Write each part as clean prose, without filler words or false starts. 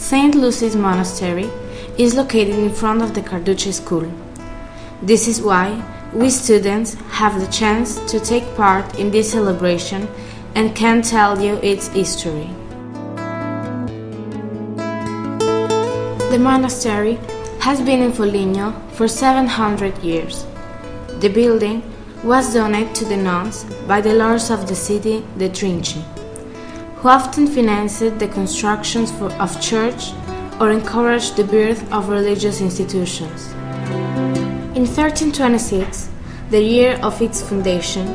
St. Lucy's Monastery is located in front of the Carducci School. This is why we students have the chance to take part in this celebration and can tell you its history. The monastery has been in Foligno for 700 years. The building was donated to the nuns by the lords of the city, the Trinci, who often financed the constructions of church or encouraged the birth of religious institutions. In 1326, the year of its foundation,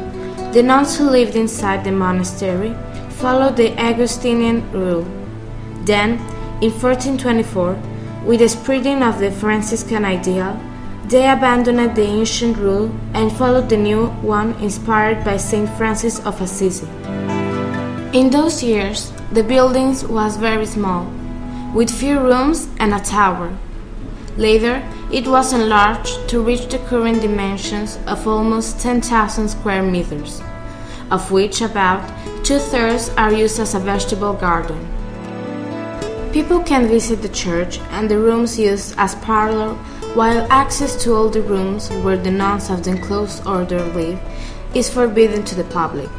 the nuns who lived inside the monastery followed the Augustinian rule. Then, in 1424, with the spreading of the Franciscan ideal, they abandoned the ancient rule and followed the new one inspired by Saint Francis of Assisi. In those years, the building was very small, with few rooms and a tower. Later, it was enlarged to reach the current dimensions of almost 10,000 square meters, of which about 2/3 are used as a vegetable garden. People can visit the church and the rooms used as parlor, while access to all the rooms where the nuns of the enclosed order live is forbidden to the public.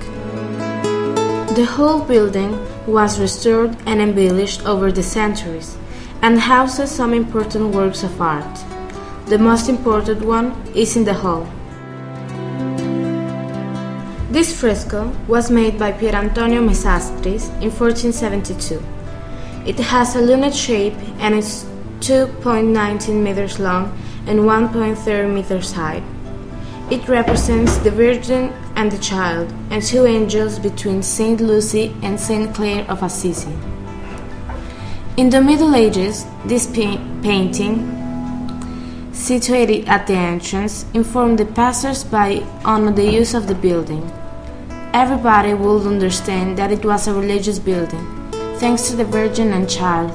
The whole building was restored and embellished over the centuries and houses some important works of art. The most important one is in the hall. This fresco was made by Pier Antonio Mesastris in 1472. It has a lunate shape and is 2.19 meters long and 1.30 meters high. It represents the Virgin and the Child and two angels between Saint Lucy and Saint Clare of Assisi. In the Middle Ages, this painting, situated at the entrance, informed the passers-by on the use of the building. Everybody would understand that it was a religious building, thanks to the Virgin and Child,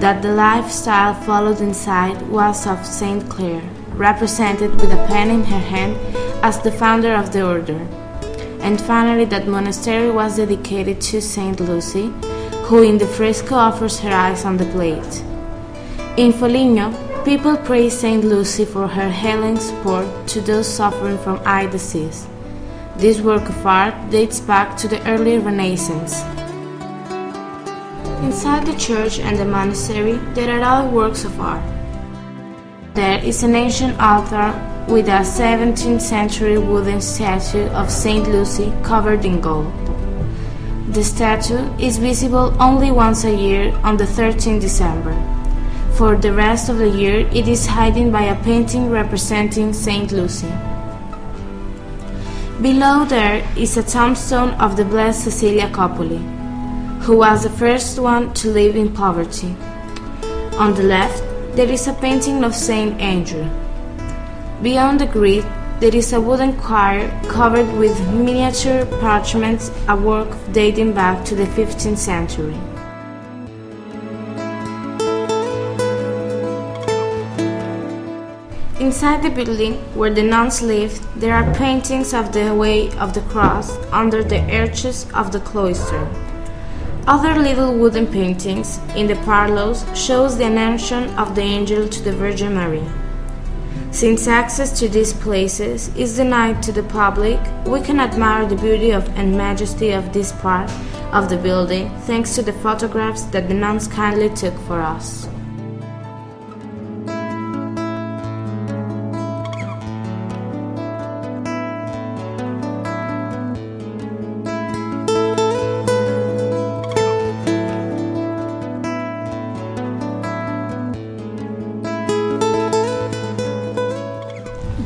that the lifestyle followed inside was of Saint Clare, represented with a pen in her hand as the founder of the order, and finally that monastery was dedicated to Saint Lucy, who in the fresco offers her eyes on the plate. In Foligno, people praise Saint Lucy for her healing support to those suffering from eye disease. This work of art dates back to the early Renaissance. Inside the church and the monastery, there are other works of art. There is an ancient altar with a 17th century wooden statue of Saint Lucy covered in gold. The statue is visible only once a year on the 13th December. For the rest of the year, it is hidden by a painting representing Saint Lucy. Below there is a tombstone of the Blessed Cecilia Coppoli, who was the first one to live in poverty. On the left, there is a painting of Saint Andrew. Beyond the grid, there is a wooden choir covered with miniature parchments, a work dating back to the 15th century. Inside the building where the nuns lived, there are paintings of the Way of the Cross under the arches of the cloister. Other little wooden paintings in the parlours shows the Ascension of the angel to the Virgin Mary. Since access to these places is denied to the public, we can admire the beauty and majesty of this part of the building thanks to the photographs that the nuns kindly took for us.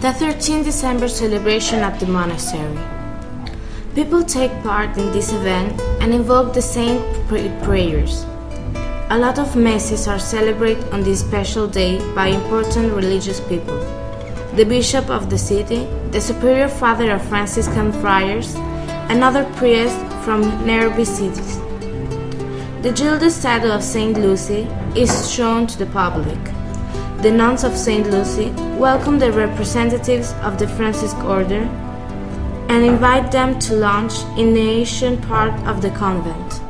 The 13th December celebration at the monastery. People take part in this event and invoke the saint prayers. A lot of masses are celebrated on this special day by important religious people. The bishop of the city, the superior father of Franciscan friars, and other priests from nearby cities. The gilded statue of Saint Lucy is shown to the public. The nuns of Saint Lucy welcome the representatives of the Franciscan order and invite them to lunch in the ancient part of the convent.